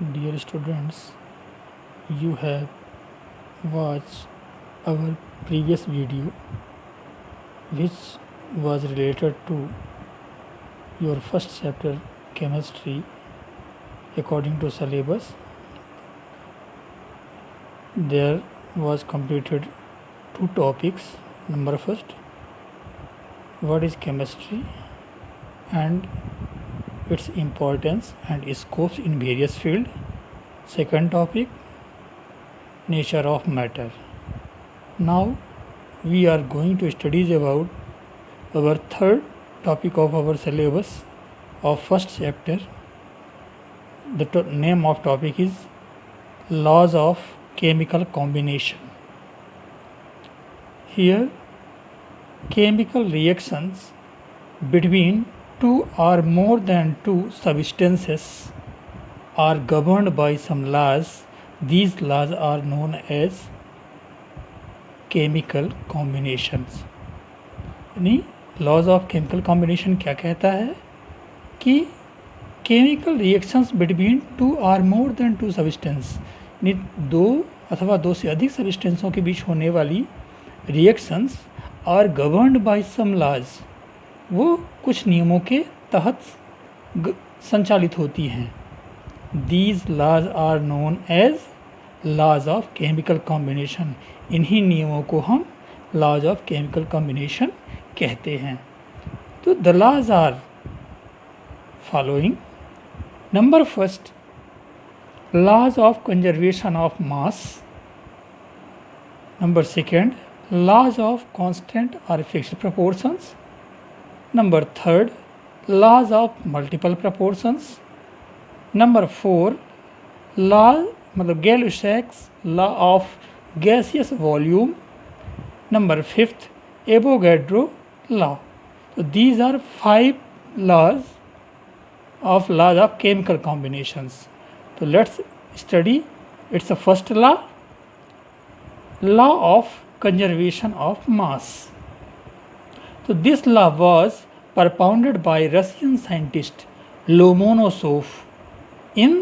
Dear students, you have watched our previous video which was related to your first chapter chemistry according to syllabus. There was completed two topics. Number first, what is chemistry and its importance and scopes in various fields. Second topic, nature of matter. Now we are going to study about our third topic of our syllabus of first chapter. The name of topic is laws of chemical combination. Here chemical reactions between two or more than two substances are governed by some laws. These laws are known as chemical combinations. यानी laws of chemical combination क्या कहता है कि chemical reactions between two or more than two substance, यानी दो अथवा दो से अधिक सब्सटेंसों के बीच होने वाली reactions are governed by some laws, वो कुछ नियमों के तहत संचालित होती हैं. These laws are known as laws of chemical combination. इन्हीं नियमों को हम लॉज ऑफ केमिकल कॉम्बिनेशन कहते हैं. तो the laws are following. Number first, laws of conservation of mass. Number second, laws of constant or fixed proportions. Number third, laws of multiple proportions. Number four, law मतलब Gay-Lussac's law of gaseous volume. Number fifth, Avogadro law. So these are 5 laws of chemical combinations. So let's study. It's the first law, law of conservation of mass. So this law was propounded by Russian scientist Lomonosov in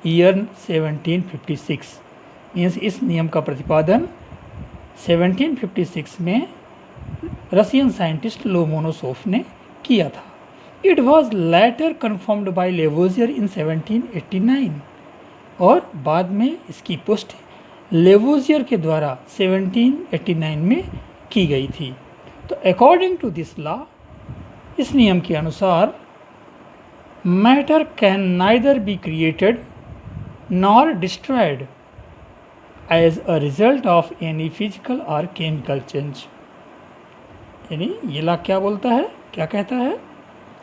year 1756. Means इस नियम का प्रतिपादन 1756 में Russian scientist लोमोनोसोफ ने किया था. It was later confirmed by Lavoisier in 1789 और बाद में इसकी पुष्टि लेवोजियर के द्वारा 1789 में की गई थी. तो अकॉर्डिंग टू दिस लॉ, इस नियम के अनुसार matter can neither be created nor destroyed as a result of any physical or chemical change. यानी ये लॉ क्या बोलता है, क्या कहता है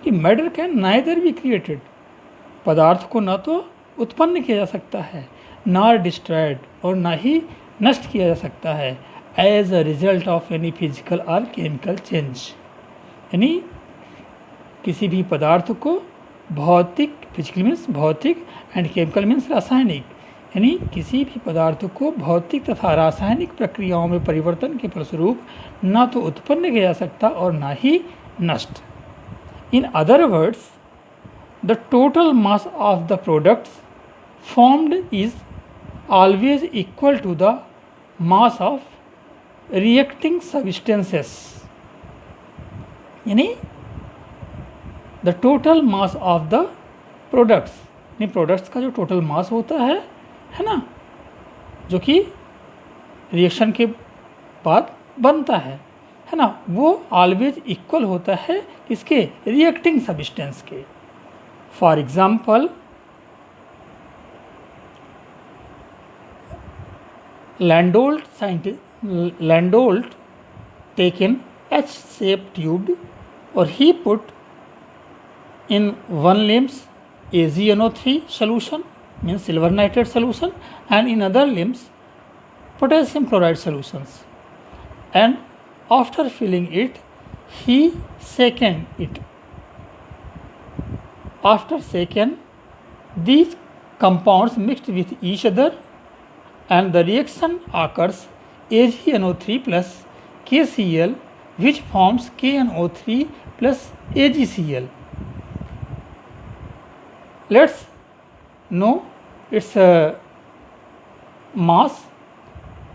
कि matter can neither be created, पदार्थ को न तो उत्पन्न किया जा सकता है नॉर डिस्ट्रॉयड और ना ही नष्ट किया जा सकता है as a result of any physical or chemical change. यानी किसी भी पदार्थ को भौतिक, फिजिकल मीन्स भौतिक एंड केमिकल मीन्स रासायनिक, यानी किसी भी पदार्थ को भौतिक तथा रासायनिक प्रक्रियाओं में परिवर्तन के फलस्वरूप ना तो उत्पन्न किया जा सकता और ना ही नष्ट. In other words, the total mass of the products formed is always equal to the mass of reacting substances. यानी the total mass of the products, यानी प्रोडक्ट्स का जो टोटल मास होता है ना, जो कि रिएक्शन के बाद बनता है ना, वो ऑलवेज इक्वल होता है इसके रिएक्टिंग सब्सटेंस के. For example, Landolt taken H-shaped tube or he put in one limbs AgNO3 solution, means silver nitrate solution, and in other limbs potassium chloride solutions, and after filling it he second it. After second, these compounds mixed with each other and the reaction occurs AgNO3 plus KCl, which forms KNO3 plus AgCl. Let's know its mass.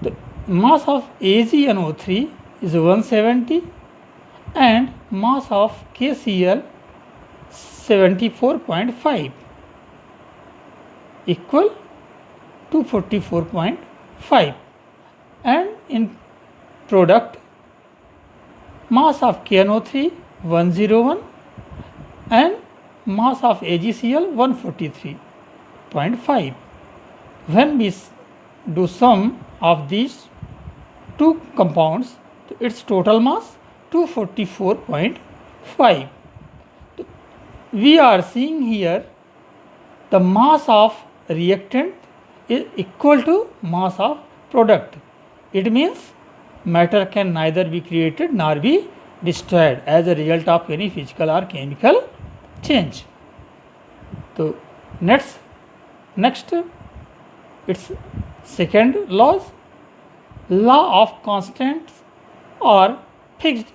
The mass of AgNO3 is 170 and mass of KCl 74.5 equal 244.5, and in product mass of KNO3 101 and mass of AgCl 143.5. When we do sum of these two compounds, its total mass 244.5. We are seeing here the mass of reactant is equal to mass of product. It means matter can neither be created nor be destroyed as a result of any physical or chemical change. So next its second law of constants or fixed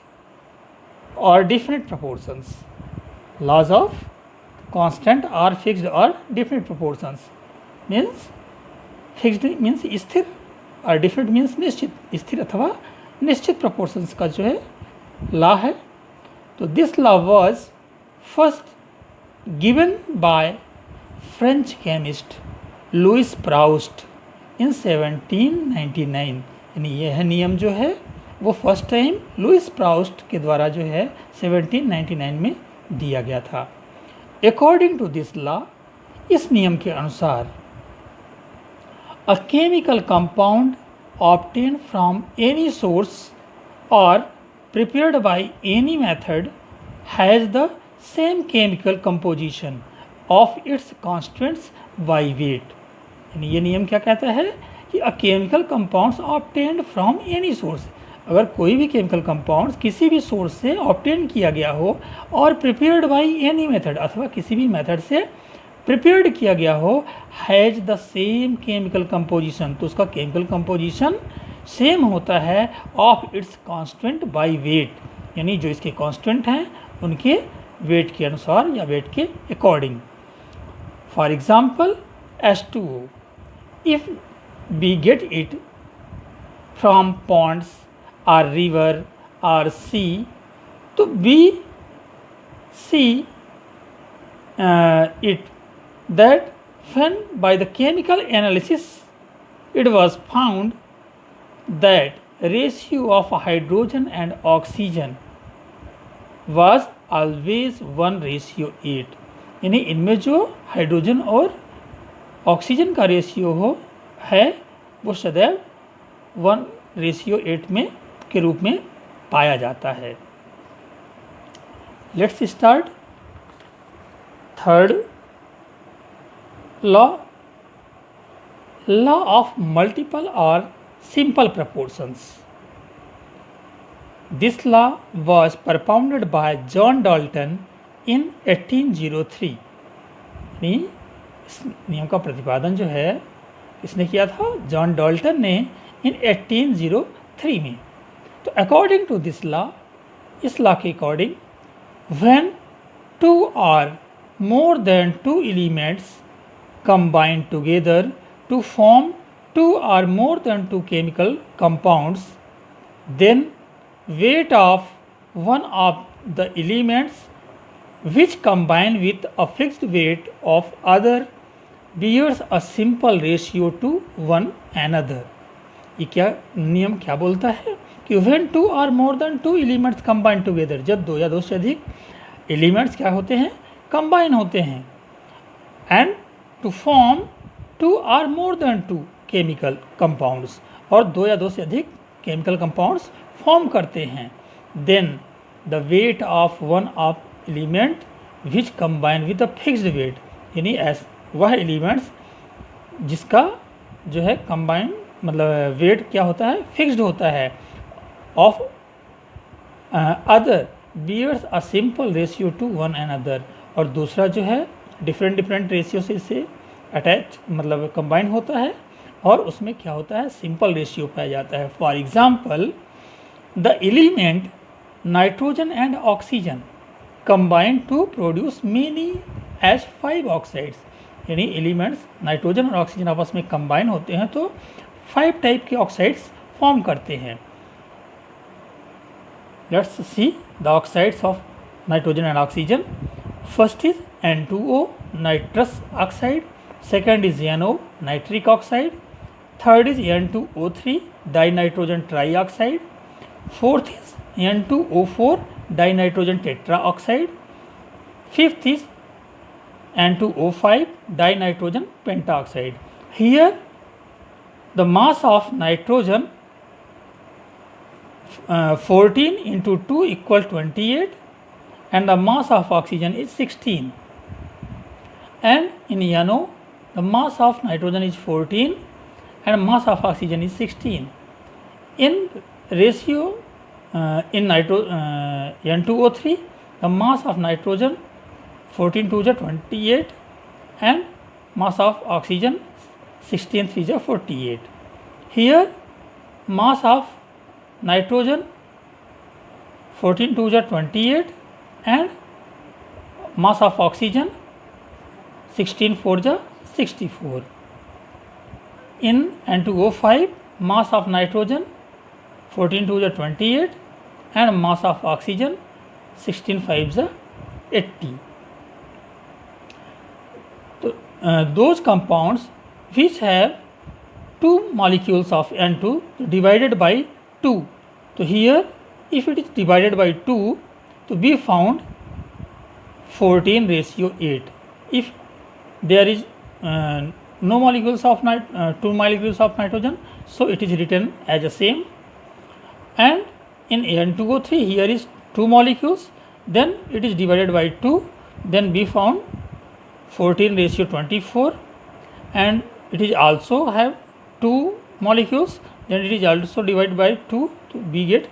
or definite proportions. Laws of constant or fixed or definite proportions means fixed means स्थिर और different means निश्चित, स्थिर अथवा निश्चित proportions का जो है law है. तो this law was first given by French chemist Louis Proust in 1799. यानी यह नियम जो है वो फर्स्ट टाइम लुइस प्राउस्ट के द्वारा जो है 1799 में दिया गया था. अकॉर्डिंग टू दिस लॉ, इस नियम के अनुसार a chemical compound obtained from any source or prepared by any method has the same chemical composition of its constituents by weight. यानी ये नियम क्या कहता है कि a chemical compounds obtained from any source, अगर कोई भी केमिकल कंपाउंड्स किसी भी सोर्स से ऑब्टेन किया गया हो और प्रिपेयर्ड बाय एनी मेथड अथवा किसी भी मेथड से प्रिपेयर्ड किया गया हो, has the same chemical composition, तो उसका केमिकल कंपोजिशन सेम होता है of its constant by weight, यानी जो इसके कांस्टेंट हैं उनके वेट के अनुसार या वेट के according. For example H2O, if we get it from ponds or river or sea, तो we see it that when by the chemical analysis it was found that ratio of hydrogen and oxygen was always 1:8. यानी इनमें जो hydrogen और oxygen का ratio है वो सदैव 1:8 में के रूप में पाया जाता है. Let's start third law of multiple or simple proportions. This law was propounded by John Dalton in 1803. इस नियम का प्रतिपादन जो है इसने किया था जॉन डाल्टन ने इन 1803 में. तो अकॉर्डिंग टू दिस लॉ, इस लॉ के according when 2 or more than 2 elements combine together to form 2 or more than 2 chemical compounds, then weight of one of the elements which combine with a fixed weight of other bears a simple ratio to one another. ये क्या नियम क्या बोलता है कि when 2 or more than 2 elements combine together, जब दो या दो से अधिक एलिमेंट्स क्या होते हैं, कंबाइन होते हैं, and to form 2 or more than 2 chemical compounds, और दो या दो से अधिक केमिकल कंपाउंड्स फॉर्म करते हैं, then the weight of one of element which combine with a fixed weight, यानी वह एलिमेंट्स जिसका जो है कंबाइन मतलब वेट क्या होता है, फिक्स्ड होता है, of other bears a simple ratio to one and other, और दूसरा जो है डिफरेंट रेशियो से इससे अटैच मतलब कंबाइन होता है और उसमें क्या होता है, सिंपल रेशियो पाया जाता है. For example the element nitrogen and oxygen combine to produce many as 5 oxides, यानी एलिमेंट्स नाइट्रोजन और ऑक्सीजन आपस में कंबाइन होते हैं तो 5 टाइप के ऑक्साइड्स फॉर्म करते हैं। Let's see the oxides of nitrogen and oxygen. First is N2O nitrous oxide, second is NO nitric oxide, third is N2O3 dinitrogen trioxide, fourth is N2O4 dinitrogen tetra oxide, fifth is N2O5 dinitrogen pentaoxide. Here the mass of nitrogen 14 into 2 equals 28 and the mass of oxygen is 16. And in NO the mass of nitrogen is 14 and mass of oxygen is 16. In ratio in N2O3 the mass of nitrogen 14 2 is 28 and mass of oxygen 16 3 is 48. Here mass of nitrogen 14 2 is 28 and mass of oxygen 16 4 is 64. In N2O5 mass of nitrogen 14 2 is 28 and mass of oxygen 16 5 is 80. Those compounds which have 2 molecules of N2 divided by 2. So here if it is divided by 2 to be found 14 ratio 8. If there is no molecules of 2 molecules of nitrogen, so it is written as the same. And in N2O3 here is 2 molecules, then it is divided by 2, then we found 14 ratio 24, and it is also have 2 molecules, then it is also divided by 2 to we get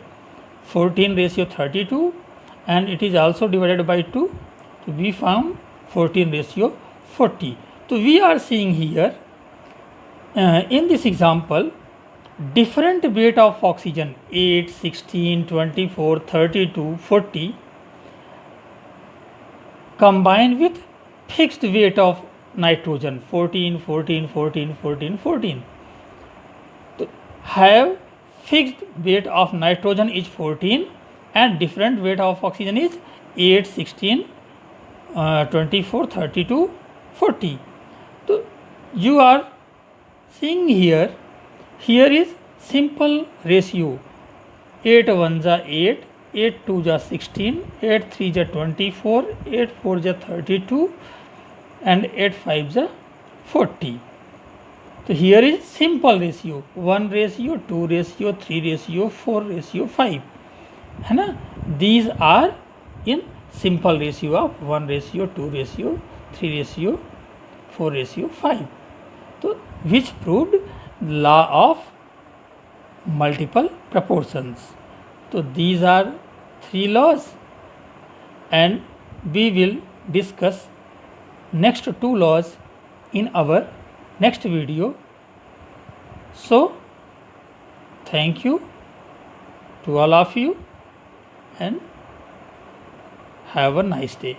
14 ratio 32, and it is also divided by 2 to we found 14 ratio 40. So we are seeing here in this example different weight of oxygen 8, 16, 24, 32, 40 combined with fixed weight of nitrogen 14, 14, 14, 14, 14. So have fixed weight of nitrogen is 14 and different weight of oxygen is 8, 16, 24, 32, 40. So you are seeing here is simple ratio 8 1 is 8, 8 2 is 16, 8 3 is 24, 8 4 is 32 and 8 5 is 40. So here is simple ratio 1 ratio 2 ratio 3 ratio 4 ratio 5 है ना. These are in simple ratio of 1 ratio 2 ratio 3 ratio 4 ratio 5. So which proved law of multiple proportions. So these are 3 laws and we will discuss next 2 laws in our next video. So thank you to all of you and have a nice day.